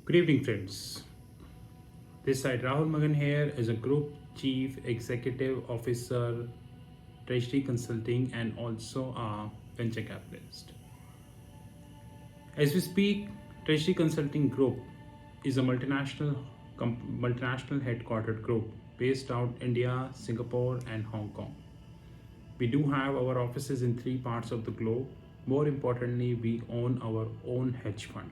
Good evening, friends. This side Rahul Magan here as a Group Chief Executive Officer, Treasury Consulting, and also a venture capitalist. As we speak, Treasury Consulting Group is a multinational headquartered group based out India, Singapore, and Hong Kong. We do have our offices in three parts of the globe. More importantly, we own our own hedge fund.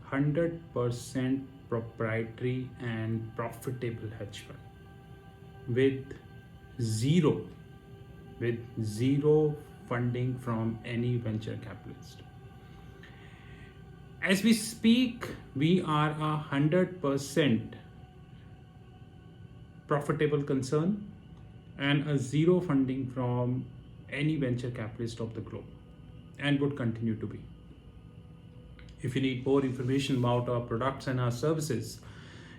100% proprietary and profitable hedge fund with zero with zero funding from any venture capitalist. As we speak, we are 100% profitable concern and a zero funding from any venture capitalist of the globe, and would continue to be. If you need more information about our products and our services,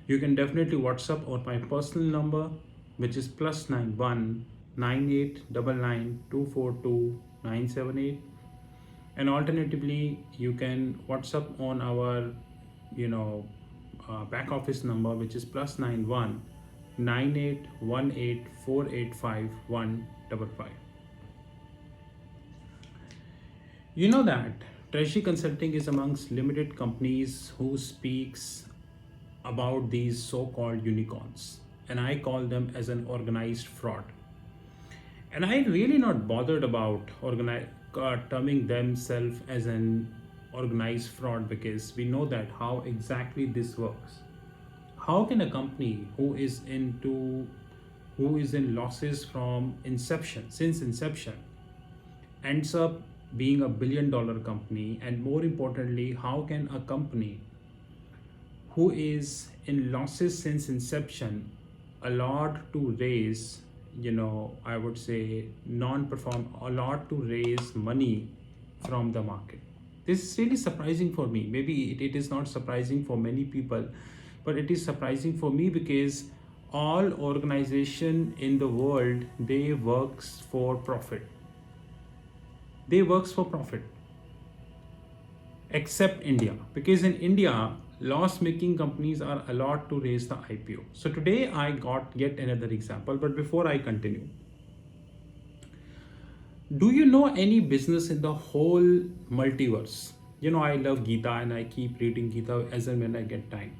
you can definitely WhatsApp on my personal number, which is +91 9899 242 978. And alternatively, you can WhatsApp on our back office number, which is +91 9818 485 155. You know that Treasury Consulting is amongst limited companies who speaks about these so-called unicorns, and I call them as an organized fraud. And I really not bothered about terming themselves as an organized fraud, because we know that how exactly this works. How can a company who is in losses from since inception, ends up being $1 billion company? And more importantly, how can a company who is in losses since inception allowed to raise, I would say non-perform allowed to raise money from the market? This is really surprising for me. Maybe it is not surprising for many people, but it is surprising for me, because all organization in the world, they works for profit. Except India, because in India, loss-making companies are allowed to raise the IPO. So today I got yet another example, but before I continue, do you know any business in the whole multiverse? I love Gita and I keep reading Gita as and when I get time.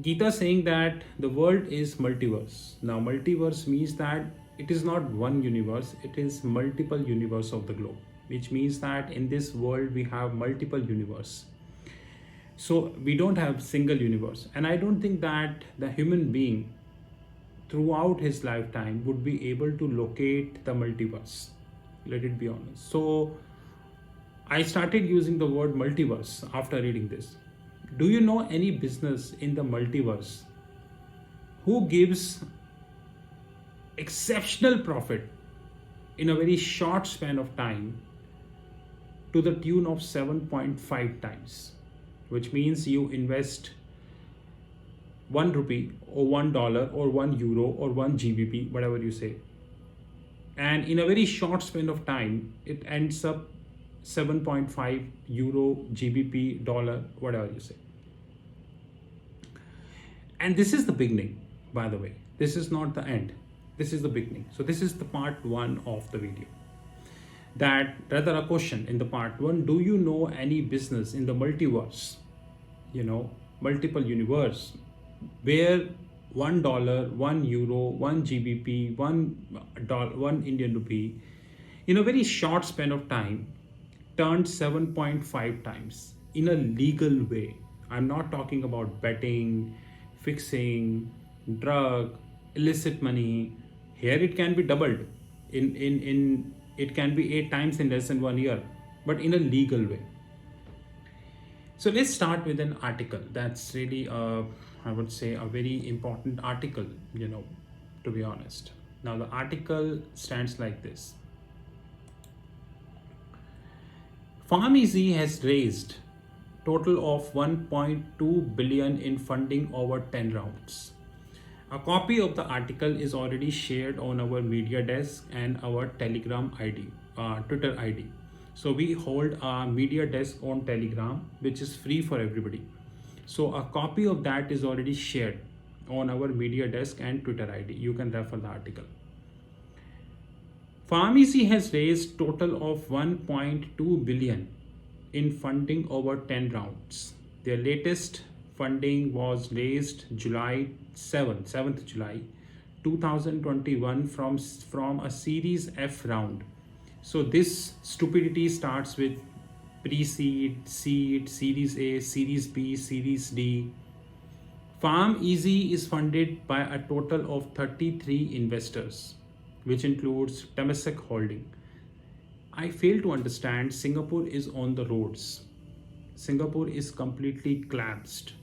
Gita saying that the world is multiverse. Now, multiverse means that it is not one universe, it is multiple universe of the globe, which means that in this world we have multiple universe. So we don't have single universe. And I don't think that the human being throughout his lifetime would be able to locate the multiverse. Let it be honest. So I started using the word multiverse after reading this. Do you know any business in the multiverse who gives exceptional profit in a very short span of time to the tune of 7.5 times? Which means you invest 1 rupee or $1 or €1 or 1 GBP, whatever you say, and in a very short span of time it ends up 7.5 euro, GBP, dollar, whatever you say. And this is the beginning, by the way. This is not the end. This is the beginning. So this is the part 1 of the video. That rather a question in the part 1, do you know any business in the multiverse, multiple universe, where $1, €1, 1 GBP, one Indian rupee, in a very short span of time turned 7.5 times in a legal way? I'm not talking about betting, fixing, drug, illicit money. Here it can be doubled. It can be 8 times in less than 1 year, but in a legal way. So let's start with an article. That's really, I would say, a very important article, to be honest. Now the article stands like this. PharmEasy has raised total of 1.2 billion in funding over 10 rounds. A copy of the article is already shared on our media desk and our Telegram ID, Twitter ID. So we hold a media desk on Telegram, which is free for everybody. So a copy of that is already shared on our media desk and Twitter ID. You can refer the article. PharmEasy has raised total of 1.2 billion in funding over 10 rounds. Their latest funding was raised July 7th July 2021 from a Series F round. So this stupidity starts with pre-seed, seed, Series A, Series B, Series D. PharmEasy is funded by a total of 33 investors, which includes Temasek Holding. I fail to understand Singapore is on the roads. Singapore is completely collapsed.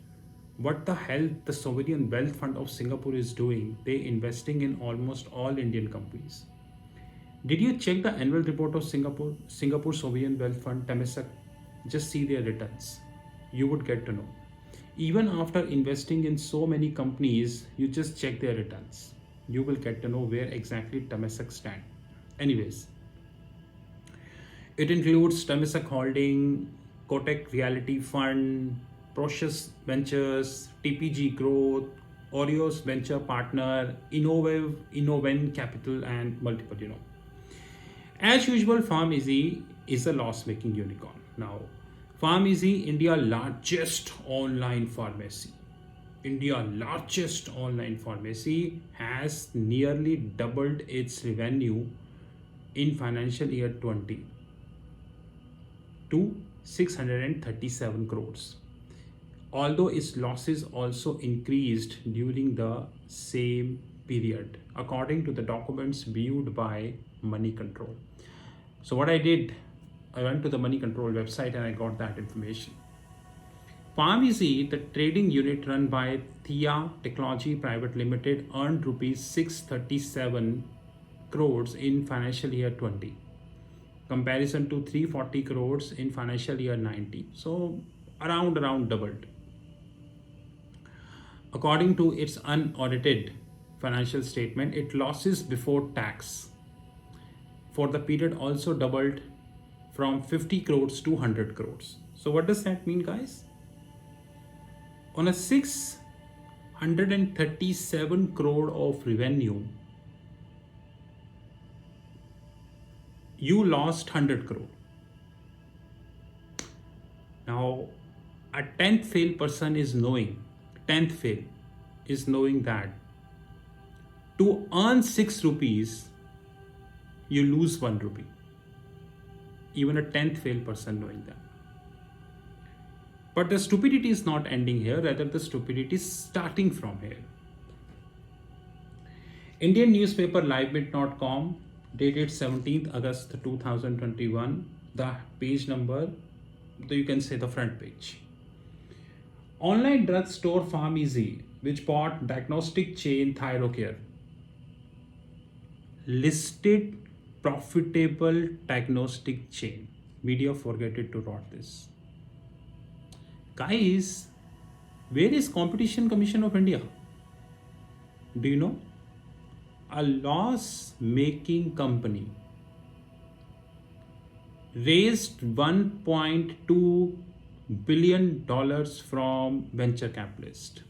What the hell the sovereign wealth fund of Singapore is doing? They investing in almost all Indian companies. Did you check the annual report of Singapore Sovereign Wealth Fund, Temasek? Just see their returns. You would get to know. Even after investing in so many companies, you just check their returns. You will get to know where exactly Temasek stand. Anyways, it includes Temasek Holding, Kotak Realty Fund, Prosus Ventures, TPG Growth, Oreos Venture Partner, Innoven Capital, and multiple, As usual, PharmEasy is a loss-making unicorn. Now, PharmEasy, India's largest online pharmacy. Has nearly doubled its revenue in financial year 20 to 637 crores. Although its losses also increased during the same period, according to the documents viewed by Money Control. So what I did, I went to the Money Control website and I got that information. PharmEasy, the trading unit run by Thea Technology Private Limited, earned rupees 637 crores in financial year 20, comparison to 340 crores in financial year 19. So around doubled. According to its unaudited financial statement, its losses before tax for the period also doubled from 50 crores to 100 crores. So what does that mean, guys? On a 637 crore of revenue, you lost 100 crore. Now, a 10th fail person is knowing that to earn 6 rupees, you lose 1 rupee. Even a 10th fail person knowing that. But the stupidity is not ending here, rather the stupidity is starting from here. Indian newspaper livemint.com, dated 17th August 2021, the page number, you can say the front page. Online drug store PharmEasy, which bought diagnostic chain Thyrocare, listed profitable diagnostic chain. Media forget it to write this. Guys, where is Competition Commission of India? Do you know? A loss-making company raised $1.2 billion from venture capitalists,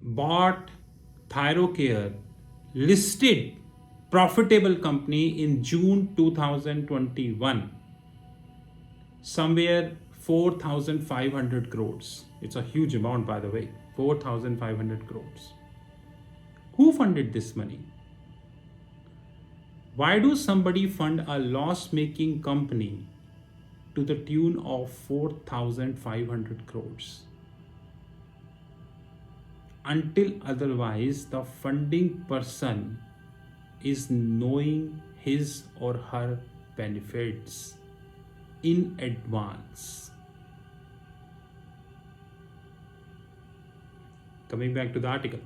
bought Thyrocare, listed profitable company in June 2021, somewhere 4,500 crores. It's a huge amount, by the way, 4,500 crores. Who funded this money? Why do somebody fund a loss-making company to the tune of 4,500 crores? Until otherwise, the funding person is knowing his or her benefits in advance. Coming back to the article.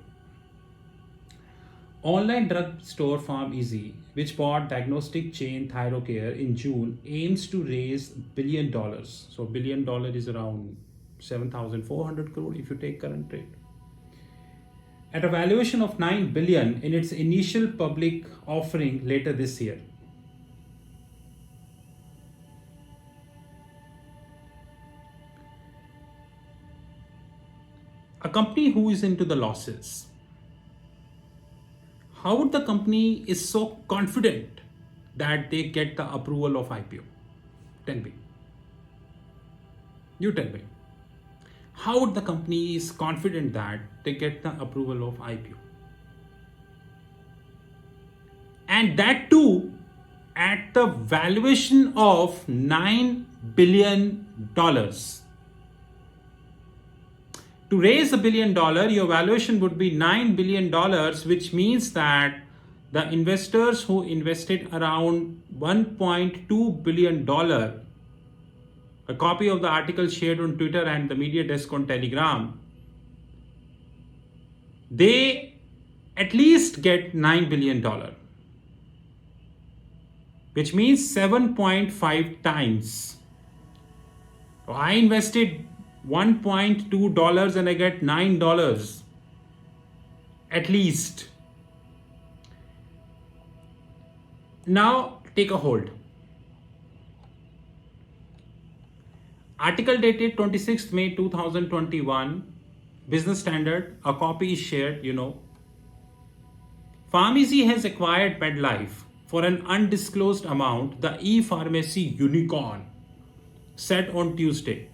Online drug store PharmEasy, which bought diagnostic chain Thyrocare in June, aims to raise $1 billion. So $1 billion is around 7,400 crore if you take current rate, at a valuation of 9 billion in its initial public offering later this year. A company who is into the losses, how would the company is so confident that they get the approval of IPO? Tell me. You tell me. How would the company is confident that they get the approval of IPO? And that too at the valuation of $9 billion. To raise $1 billion, your valuation would be $9 billion, which means that the investors who invested around $1.2 billion, a copy of the article shared on Twitter and the media desk on Telegram, they at least get $9 billion, which means 7.5 times. So I invested $1.2 and I get $9 at least. Now take a hold. Article dated 26th May 2021, Business Standard, a copy is shared, PharmEasy has acquired MedLife for an undisclosed amount, the e-pharmacy unicorn, said on Tuesday.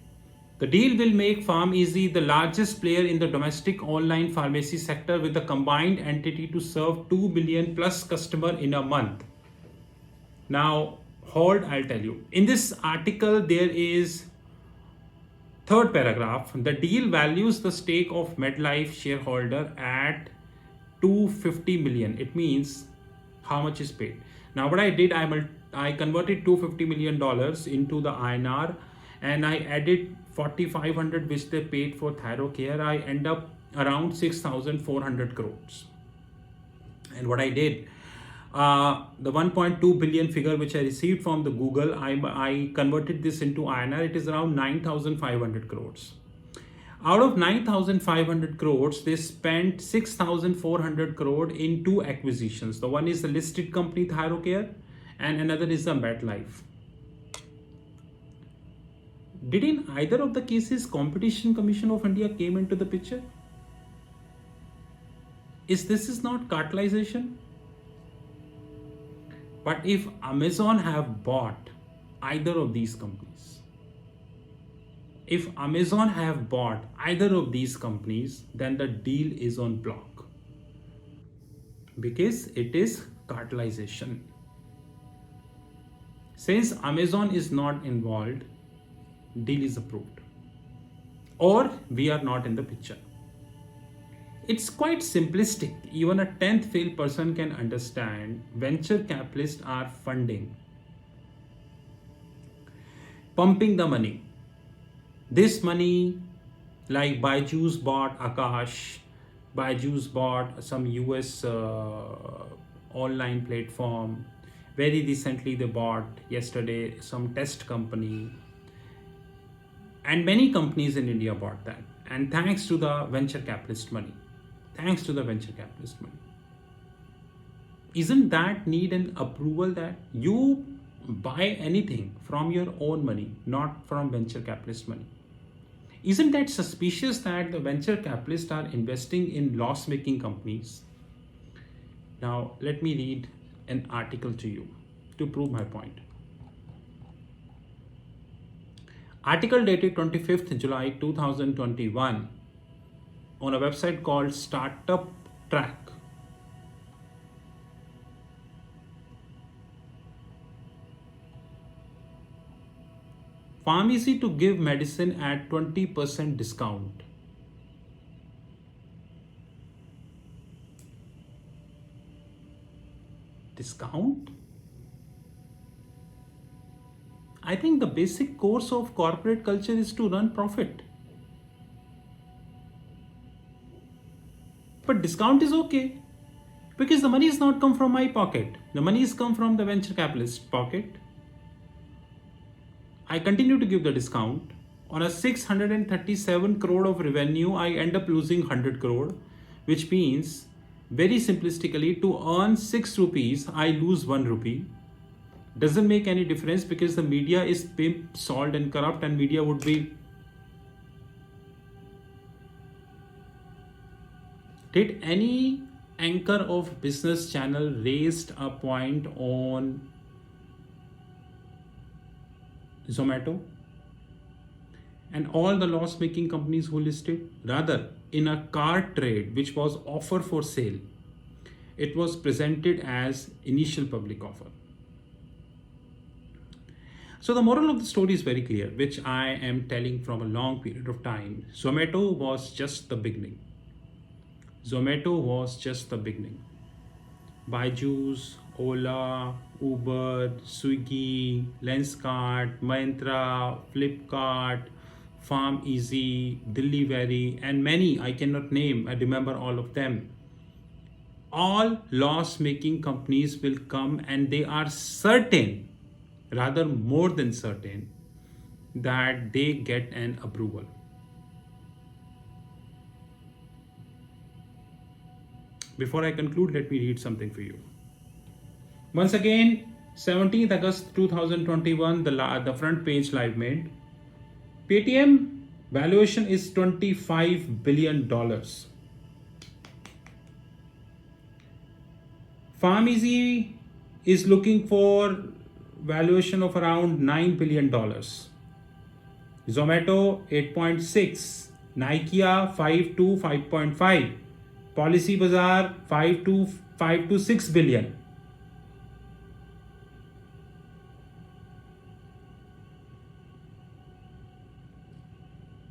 The deal will make PharmEasy the largest player in the domestic online pharmacy sector, with a combined entity to serve 2 million plus customers in a month. Now, hold, I'll tell you. In this article, there is third paragraph. The deal values the stake of MedLife shareholder at $250 million. It means how much is paid. Now, what I did, I converted $250 million into the INR, and I added 4,500 which they paid for ThyroCare. I end up around 6,400 crores. And what I did, the 1.2 billion figure which I received from the Google, I converted this into INR. It is around 9,500 crores. Out of 9,500 crores, they spent 6,400 crore in two acquisitions. The one is the listed company ThyroCare, and another is the MedLife. Did in either of the cases Competition Commission of India came into the picture? This is not cartelization? But if Amazon have bought either of these companies, then the deal is on block, because it is cartelization. Since Amazon is not involved, deal is approved, or we are not in the picture. It's quite simplistic. Even a 10th fail person can understand. Venture capitalists are funding, pumping the money. This money, like Byju's bought Akash, Byju's bought some US online platform. Very recently they bought, yesterday, some test company. And many companies in India bought that. And thanks to the venture capitalist money. Isn't that need an approval that you buy anything from your own money, not from venture capitalist money? Isn't that suspicious that the venture capitalists are investing in loss-making companies? Now, let me read an article to you to prove my point. Article dated 25th July 2021 on a website called Startup Track. PharmEasy to give medicine at 20% discount. Discount? I think the basic course of corporate culture is to run profit. But discount is okay, because the money is not come from my pocket. The money is come from the venture capitalist pocket. I continue to give the discount. On a 637 crore of revenue, I end up losing 100 crore, which means, very simplistically, to earn 6 rupees, I lose 1 rupee. Doesn't make any difference, because the media is pimp, salt and corrupt, and media would be Did any anchor of business channel raised a point on Zomato and all the loss making companies who listed? Rather, in a car trade which was offer for sale, it was presented as initial public offer. So the moral of the story is very clear, which I am telling from a long period of time. Zomato was just the beginning. Zomato was just the beginning. Byju's, Ola, Uber, Swiggy, Lenskart, Myntra, Flipkart, Farm Easy, Delivery, and many I cannot name. I remember all of them. All loss-making companies will come, and they are certain, rather more than certain, that they get an approval. Before I conclude, let me read something for you. Once again, 17th August 2021, the front page live made. Paytm valuation is $25 billion. PharmEasy is looking for valuation of around $9 billion. Zomato 8.6, Nikea 5 to 5.5, Policy Bazaar 5 to 6 billion.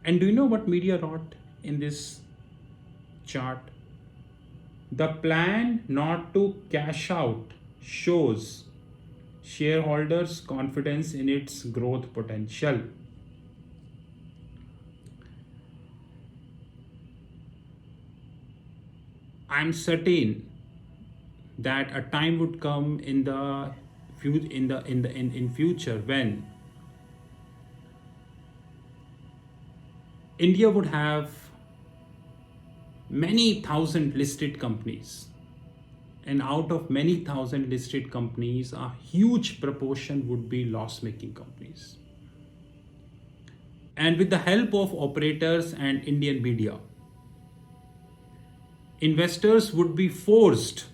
And do you know what media wrote in this chart? The plan not to cash out shows shareholders' confidence in its growth potential. I'm certain that a time would come in the future when India would have many thousand listed companies, and out of many thousand listed companies, a huge proportion would be loss-making companies. And with the help of operators and Indian media, investors would be forced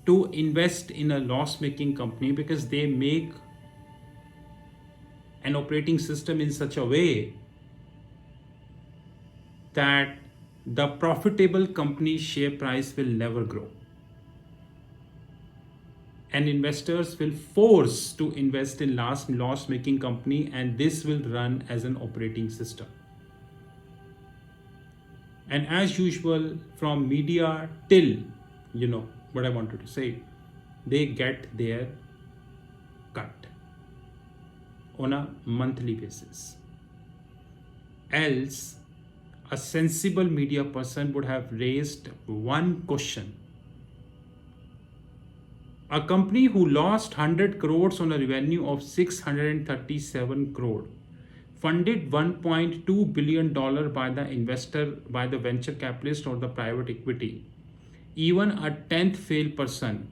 to invest in a loss-making company because they make an operating system in such a way that the profitable company's share price will never grow. And investors will force to invest in loss-making company, and this will run as an operating system. And as usual, from media till, what I wanted to say, they get their cut on a monthly basis. Else, a sensible media person would have raised one question. A company who lost 100 crores on a revenue of 637 crore, funded $1.2 billion by the investor, by the venture capitalist or the private equity. Even a 10th failed person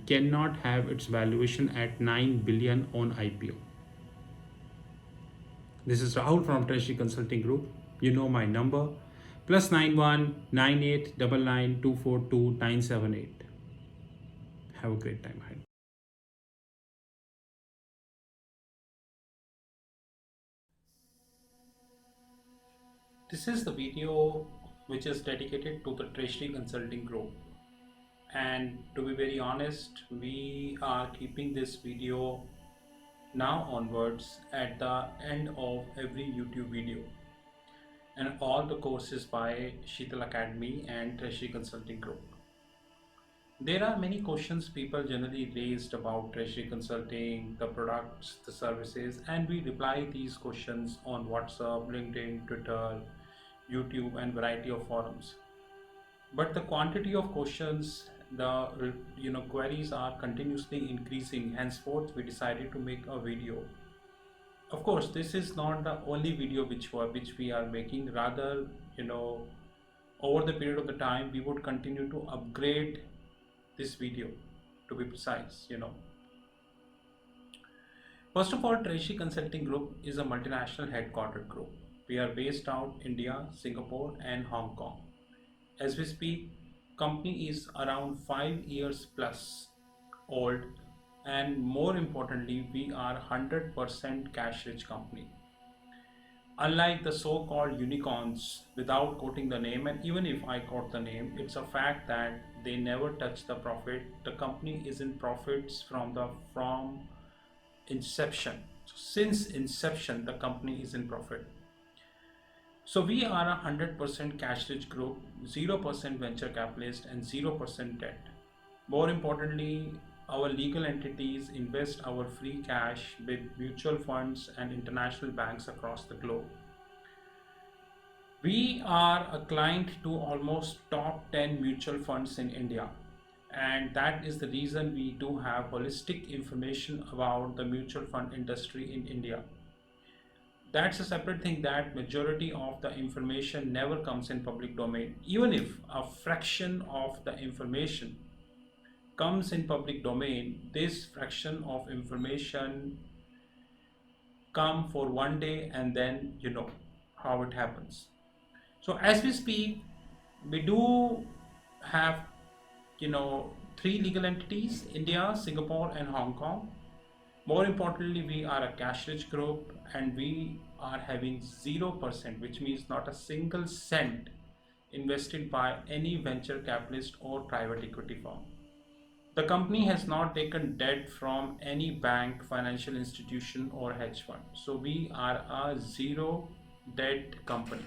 cannot have its valuation at 9 billion on IPO. This is Rahul from Treasury Consulting Group. You know my number, +91 9899 242 978. Have a great time ahead. This is the video which is dedicated to the Treasury Consulting Group. And to be very honest, we are keeping this video now onwards at the end of every YouTube video. And all the courses by Sheetal Academy and Treasury Consulting Group. There are many questions people generally raised about Treasury Consulting, the products, the services, and we reply these questions on WhatsApp, LinkedIn, Twitter, YouTube, and variety of forums. But the quantity of questions, the queries are continuously increasing. Henceforth, we decided to make a video. Of course, this is not the only video which we are making. Rather, over the period of the time, we would continue to upgrade this video, to be precise. First of all, Treasury Consulting Group is a multinational headquartered group. We are based out India, Singapore and Hong Kong. As we speak, company is around 5 years plus old, and more importantly, we are 100% cash rich company. Unlike the so-called unicorns, without quoting the name, and even if I quote the name, it's a fact that they never touch the profit. The company is in profits from inception. So since inception, the company is in profit. So we are a 100% cash rich group, 0% venture capitalist and 0% debt. More importantly, our legal entities invest our free cash with mutual funds and international banks across the globe. We are a client to almost top 10 mutual funds in India, and that is the reason we do have holistic information about the mutual fund industry in India. That's a separate thing, that majority of the information never comes in public domain. Even if a fraction of the information comes in public domain, this fraction of information come for one day and then you know how it happens. So as we speak, we do have, you know, three legal entities: India, Singapore and Hong Kong. More importantly, we are a cash rich group and we are having 0%, which means not a single cent invested by any venture capitalist or private equity firm. The company has not taken debt from any bank, financial institution or hedge fund. So we are a zero debt company.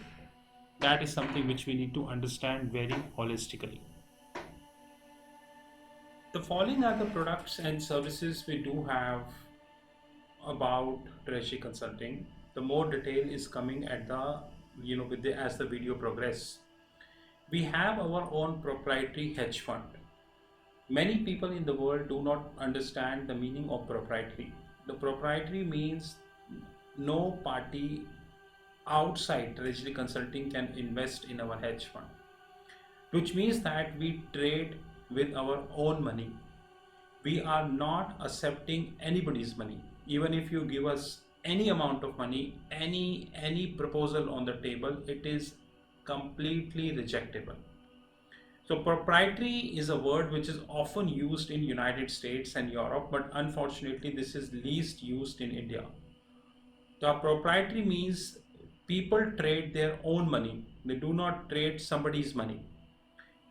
That is something which we need to understand very holistically. The following are the products and services we do have about treasury consulting. The more detail is coming at the, you know, with the as the video progress. We have our own proprietary hedge fund. Many people in the world do not understand the meaning of proprietary. The proprietary means no party outside treasury consulting can invest in our hedge fund, which means that we trade with our own money. We are not accepting anybody's money. Even if you give us any amount of money, any proposal on the table, it is completely rejectable. So proprietary is a word which is often used in United States and Europe, but unfortunately this is least used in India. The proprietary means people trade their own money. They do not trade somebody's money.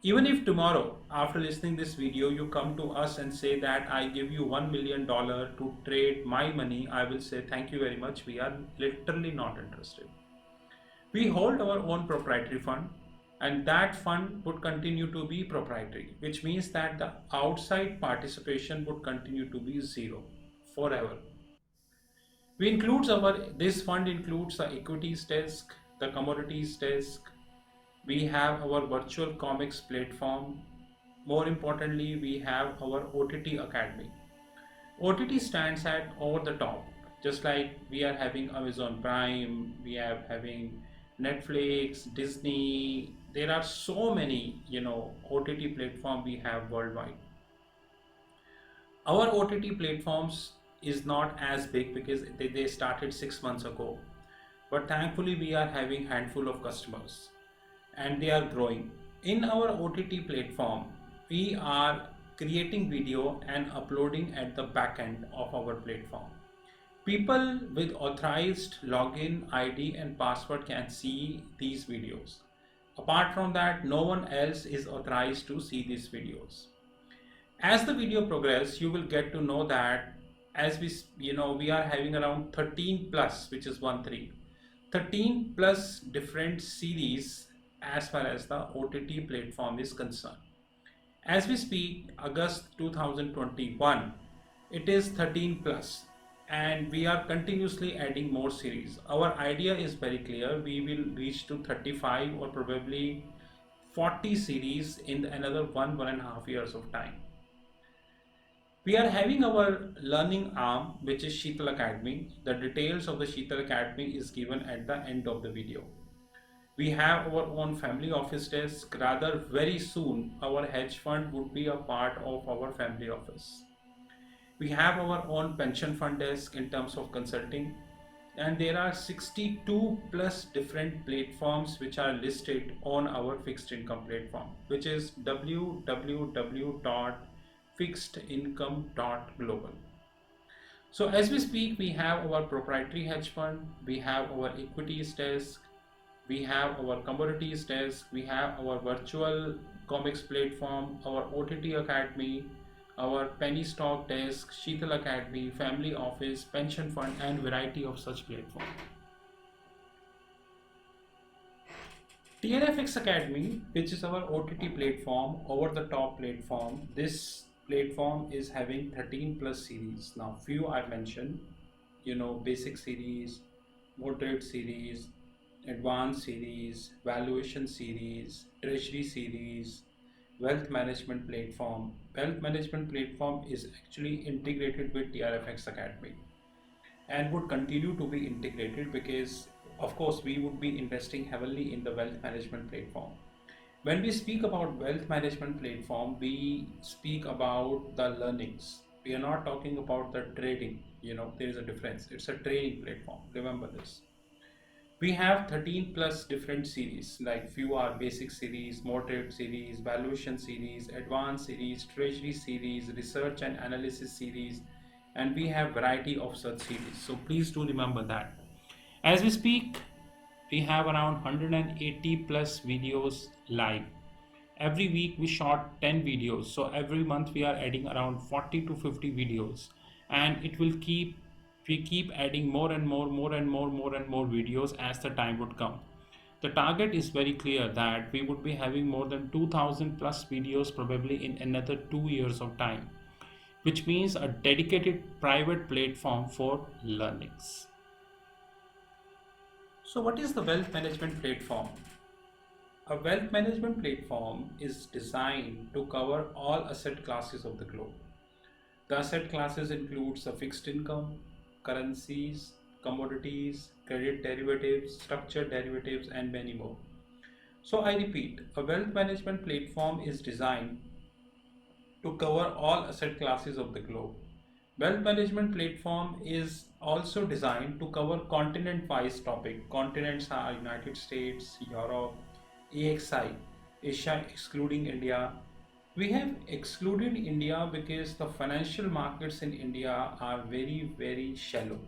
Even if tomorrow, after listening this video, you come to us and say that I give you $1 million to trade my money, I will say thank you very much. We are literally not interested. We hold our own proprietary fund, and that fund would continue to be proprietary, which means that the outside participation would continue to be zero forever. This fund includes the equities desk, the commodities desk. We have our virtual comics platform. More importantly, we have our OTT Academy. OTT stands at over the top, just like we are having Amazon Prime, we are having Netflix, Disney. There are so many, you know, OTT platform we have worldwide. Our OTT platforms is not as big because they started 6 months ago, but thankfully we are having handful of customers and they are growing. In our OTT platform, we are creating video and uploading at the back end of our platform. People with authorized login ID and password can see these videos. Apart from that, no one else is authorized to see these videos. As the video progresses, you will get to know that as we are having around 13 plus, which is 13 plus different series as far as the OTT platform is concerned. As we speak, August 2021, it is 13 plus, and we are continuously adding more series. Our idea is very clear. We will reach to 35 or probably 40 series in another 1.5 years of time. We are having our learning arm, which is Sheetal Academy. The details of the Sheetal Academy is given at the end of the video. We have our own family office desk. Rather, very soon, our hedge fund would be a part of our family office. We have our own pension fund desk in terms of consulting. and there are 62 plus different platforms which are listed on our fixed income platform, which is www.fixedincome.global. So as we speak, we have our proprietary hedge fund, we have our equities desk, we have our commodities desk, we have our virtual comics platform, our OTT Academy, our penny stock desk, Sheetal Academy, family office, pension fund, and variety of such platforms. TNFX Academy, which is our OTT platform, over the top platform. This platform is having 13 plus series. Now, few I mentioned, basic series, moderate series, advanced series, valuation series, treasury series, wealth management platform. Wealth management platform is actually integrated with TRFX Academy and would continue to be integrated because of course we would be investing heavily in the wealth management platform. When we speak about wealth management platform, we speak about the learnings. We are not talking about the trading. There is a difference. It's a trading platform. Remember this. We have 13 plus different series, like few are basic series, moderate series, valuation series, advanced series, treasury series, research and analysis series, and we have variety of such series. So please do remember that. As we speak, we have around 180 plus videos live. Every week we shot 10 videos, so every month we are adding around 40 to 50 videos, and it will keep adding more and more videos as the time would come. The target is very clear that we would be having more than 2000 plus videos probably in another 2 years of time, which means a dedicated private platform for learnings. So what is the wealth management platform? A wealth management platform is designed to cover all asset classes of the globe. The asset classes includes the fixed income, currencies, commodities, credit derivatives, structured derivatives, and many more. So I repeat, a wealth management platform is designed to cover all asset classes of the globe. Wealth management platform is also designed to cover continent-wise topic. Continents are United States, Europe, AXI, Asia excluding India. We have excluded India because the financial markets in India are very, very shallow.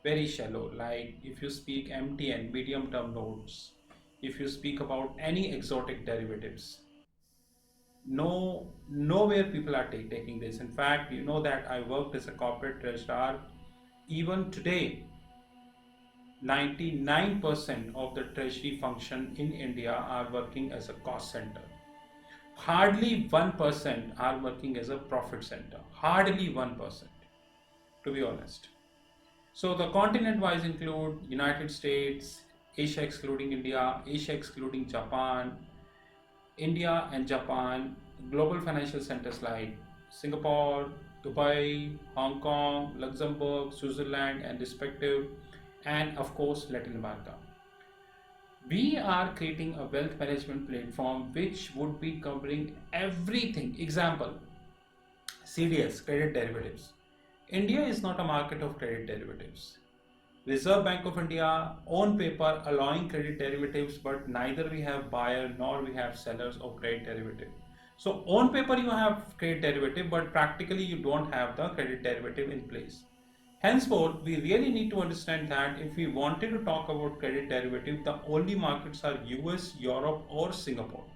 Very shallow. Like if you speak MTN, medium term notes, if you speak about any exotic derivatives, nowhere people are taking this. In fact, you know that I worked as a corporate treasurer. Even today, 99% of the treasury function in India are working as a cost center. Hardly 1% are working as a profit center. Hardly 1%, to be honest. So the continent-wise include United States, Asia excluding India, Asia excluding Japan, India and Japan, global financial centers like Singapore, Dubai, Hong Kong, Luxembourg, Switzerland, and respective, and of course Latin America. We are creating a wealth management platform which would be covering everything. Example, CDS, credit derivatives. India is not a market of credit derivatives. Reserve Bank of India on paper allowing credit derivatives, but neither we have buyer nor we have sellers of credit derivative. So on paper you have credit derivative, but practically you don't have the credit derivative in place. Henceforth, we really need to understand that if we wanted to talk about credit derivative, the only markets are US, Europe, or Singapore.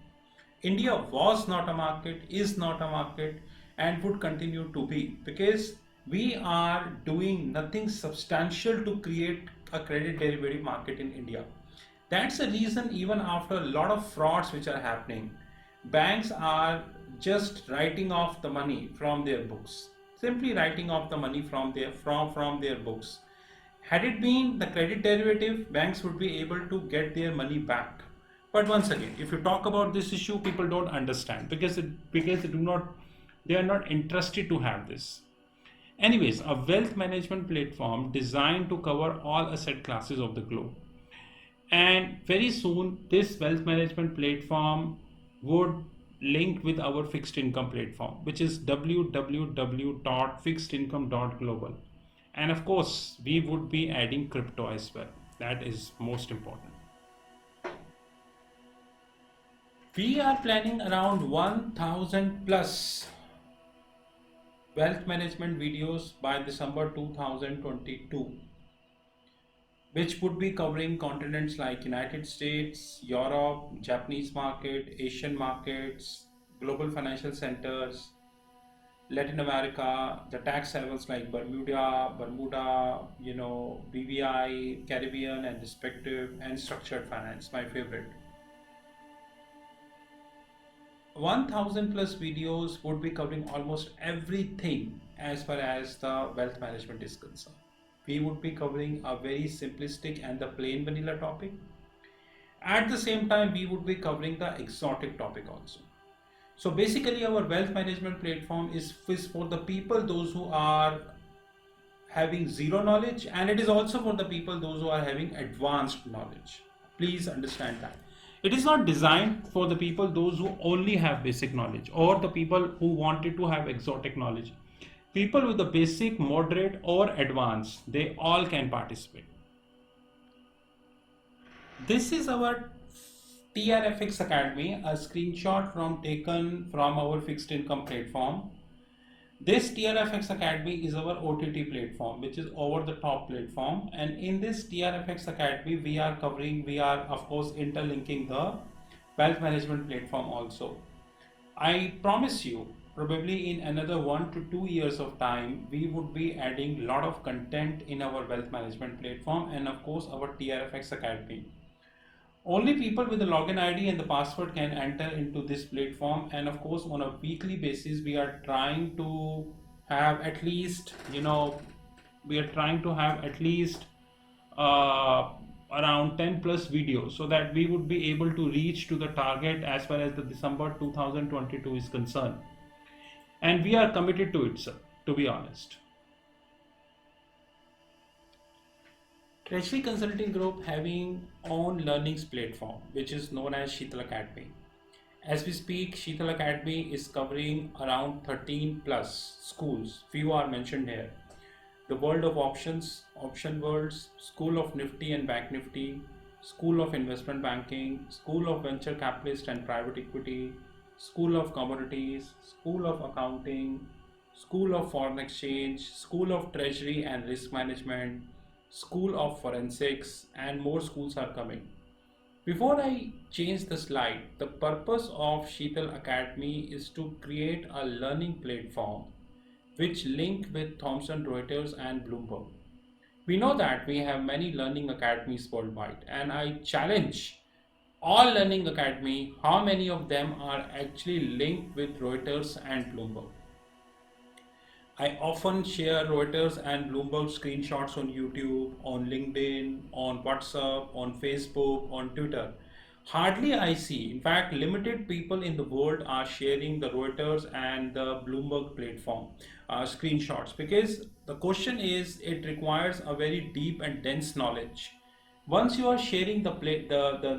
India was not a market, is not a market, and would continue to be, because we are doing nothing substantial to create a credit derivative market in India. That's the reason even after a lot of frauds which are happening, banks are just writing off the money from their books. Simply writing off the money from their books. Had it been the credit derivative, banks would be able to get their money back. But once again, if you talk about this issue, people don't understand because they are not interested to have this. Anyways, a wealth management platform designed to cover all asset classes of the globe. And very soon, this wealth management platform would link with our fixed income platform, which is www.fixedincome.global. And of course, we would be adding crypto as well. That is most important. We are planning around 1000 plus wealth management videos by December 2022, which would be covering continents like United States, Europe, Japanese market, Asian markets, global financial centers, Latin America, the tax havens like Bermuda, BVI, Caribbean, and respective, and structured finance, my favorite. 1000 plus videos would be covering almost everything as far as the wealth management is concerned. We would be covering a very simplistic and the plain vanilla topic. At the same time, we would be covering the exotic topic also. So basically, our wealth management platform is for the people those who are having zero knowledge, and it is also for the people those who are having advanced knowledge. Please understand that. It is not designed for the people those who only have basic knowledge or the people who wanted to have exotic knowledge. People with the basic, moderate, or advanced, they all can participate. This is our TRFX Academy, a screenshot from taken from our fixed income platform. This TRFX Academy is our OTT platform, which is over the top platform. And in this TRFX Academy, we are of course interlinking the wealth management platform also. I promise you, probably in another 1 to 2 years of time, we would be adding a lot of content in our wealth management platform and of course our TRFX Academy. Only people with the login ID and the password can enter into this platform, and of course on a weekly basis we are trying to have at least around 10 plus videos so that we would be able to reach to the target as far as the December 2022 is concerned, and we are committed to it, sir, to be honest. Treasury Consulting Group having own learnings platform which is known as Sheetal Academy. As we speak, Sheetal Academy is covering around 13 plus schools. Few are mentioned here. The World of Options, Option Worlds, School of Nifty and Bank Nifty, School of Investment Banking, School of Venture Capitalist and Private Equity, School of Commodities, School of Accounting, School of Foreign Exchange, School of Treasury and Risk Management, School of Forensics, and more schools are coming. Before I change the slide, the purpose of Sheetal Academy is to create a learning platform which link with Thomson Reuters and Bloomberg. We know that we have many learning academies worldwide, and I challenge all learning academy, how many of them are actually linked with Reuters and Bloomberg? I often share Reuters and Bloomberg screenshots on YouTube, on LinkedIn, on WhatsApp, on Facebook, on Twitter. Hardly I see, in fact, limited people in the world are sharing the Reuters and the Bloomberg platform screenshots, because the question is it requires a very deep and dense knowledge. Once you are sharing the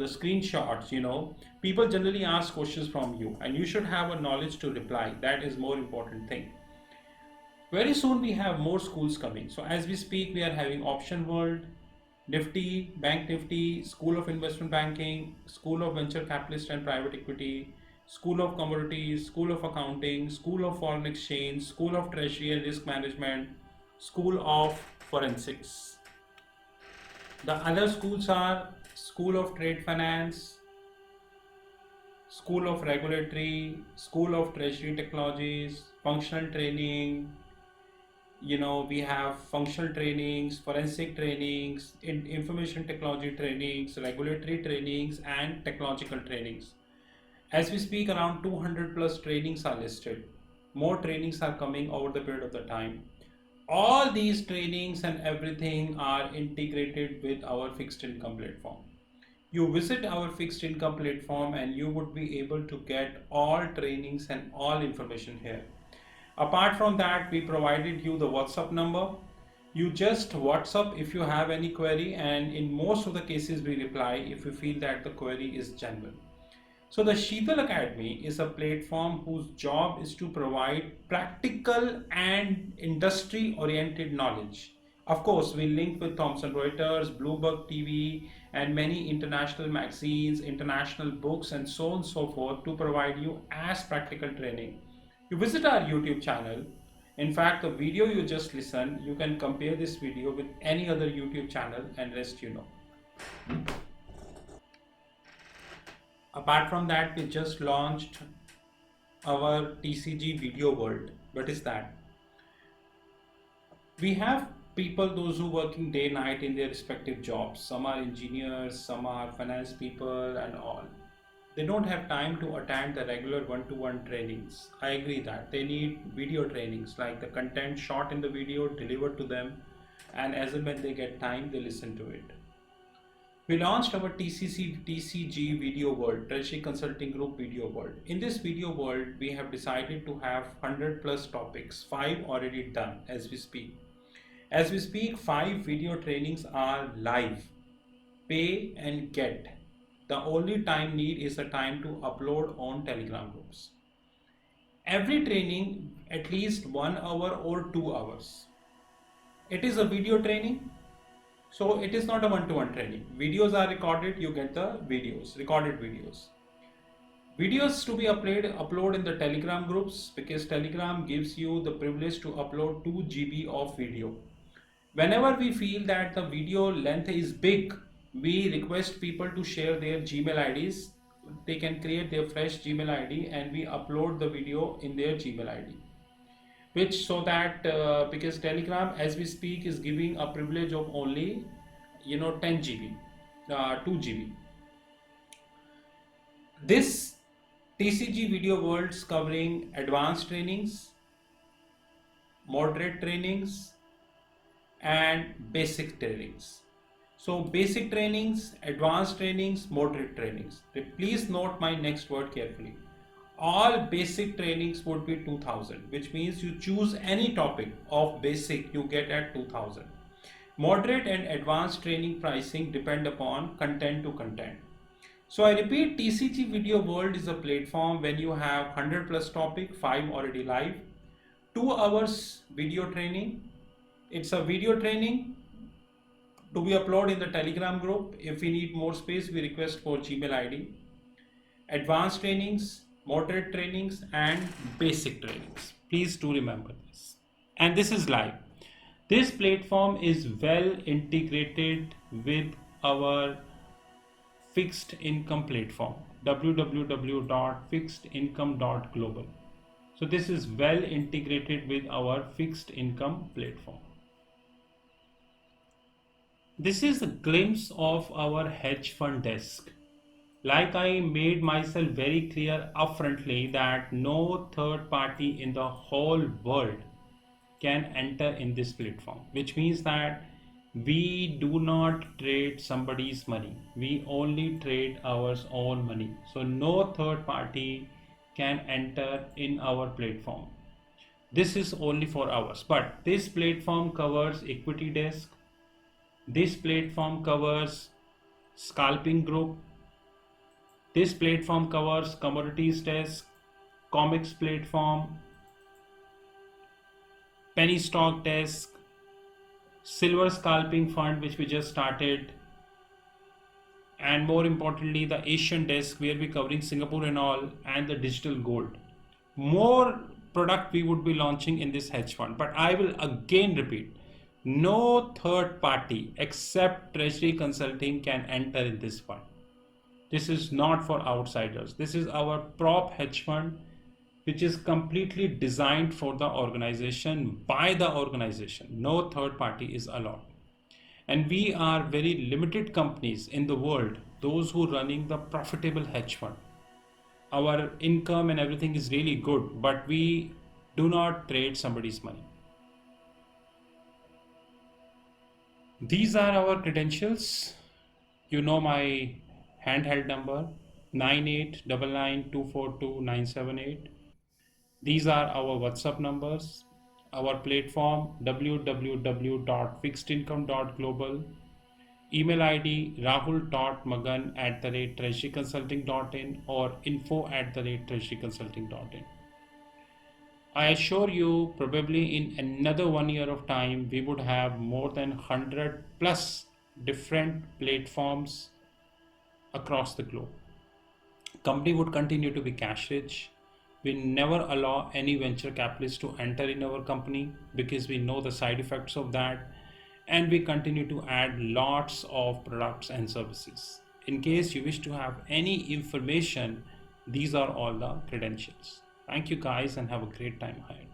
screenshots, people generally ask questions from you, and you should have a knowledge to reply. That is more important thing. Very soon we have more schools coming. So as we speak, we are having Option World, Nifty, Bank Nifty, School of Investment Banking, School of Venture Capitalist and Private Equity, School of Commodities, School of Accounting, School of Foreign Exchange, School of Treasury and Risk Management, School of Forensics. The other schools are School of Trade Finance, School of Regulatory, School of Treasury Technologies, Functional Training. We have functional trainings, forensic trainings, information technology trainings, regulatory trainings, and technological trainings. As we speak, around 200 plus trainings are listed. More trainings are coming over the period of the time. All these trainings and everything are integrated with our fixed income platform. You visit our fixed income platform and you would be able to get all trainings and all information here. Apart from that, we provided you the WhatsApp number. You just WhatsApp if you have any query, and in most of the cases we reply if we feel that the query is genuine. So the Sheetal Academy is a platform whose job is to provide practical and industry oriented knowledge Of course, we link with Thomson Reuters, Bloomberg TV, and many international magazines, international books, and so on and so forth to provide you as practical training. You visit our YouTube channel. In fact, the video you just listened, you can compare this video with any other YouTube channel and rest you know. Apart from that, we just launched our TCG Video World. What is that? We have people, those who working day night in their respective jobs. Some are engineers, some are finance people and all. They don't have time to attend the regular one-to-one trainings. I agree that they need video trainings, like the content shot in the video delivered to them, and as and when they get time they listen to it. We launched our TCG Video World, Treasury Consulting Group Video World. In this video world, we have decided to have 100 plus topics, 5 already done as we speak. As we speak, 5 video trainings are live, pay and get. The only time need is the time to upload on Telegram groups. Every training at least 1 hour or 2 hours. It is a video training, so it is not a one-to-one training. Videos are recorded, you get the videos, recorded videos. Videos to be upload in the Telegram groups, because Telegram gives you the privilege to upload 2 GB of video. Whenever we feel that the video length is big, we request people to share their Gmail IDs. They can create their fresh Gmail ID and we upload the video in their Gmail ID. Which so that because Telegram as we speak is giving a privilege of only 10 GB, 2 GB. This TCG Video Worlds covering advanced trainings, moderate trainings, and basic trainings. So basic trainings, advanced trainings, moderate trainings. Please note my next word carefully. All basic trainings would be 2000, which means you choose any topic of basic, you get at 2000. Moderate and advanced training pricing depend upon content to content. So I repeat, TCG Video World is a platform when you have 100 plus topic, 5 already live, 2 hours video training. It's a video training to be uploaded in the Telegram group. If we need more space, we request for Gmail ID. Advanced trainings, moderate trainings, and basic trainings. Please do remember this. And this is live. This platform is well integrated with our fixed income platform, www.fixedincome.global. So this is well integrated with our fixed income platform. This is a glimpse of our hedge fund desk. Like I made myself very clear upfrontly that no third party in the whole world can enter in this platform, which means that we do not trade somebody's money. We only trade our own money. So no third party can enter in our platform. This is only for ours. But this platform covers equity desk. This platform covers scalping group. This platform covers commodities desk, comics platform, penny stock desk, silver scalping fund which we just started, and more importantly the Asian desk where we're covering Singapore and all, and the digital gold. More product we would be launching in this hedge fund, but I will again repeat, no third party except Treasury Consulting can enter in this fund. This is not for outsiders. This is our prop hedge fund, which is completely designed for the organization, by the organization. No third party is allowed. And we are very limited companies in the world, those who are running the profitable hedge fund. Our income and everything is really good, but we do not trade somebody's money. These are our credentials. You know my handheld number 9899242978. These are our WhatsApp numbers, our platform www.fixedincome.global, email ID rahul.magan@treasuryconsulting.in or info@treasuryconsulting.in. I assure you, probably in another 1 year of time, we would have more than 100 plus different platforms across the globe. Company would continue to be cash rich. We never allow any venture capitalist to enter in our company because we know the side effects of that. And we continue to add lots of products and services. In case you wish to have any information, these are all the credentials. Thank you guys and have a great time ahead.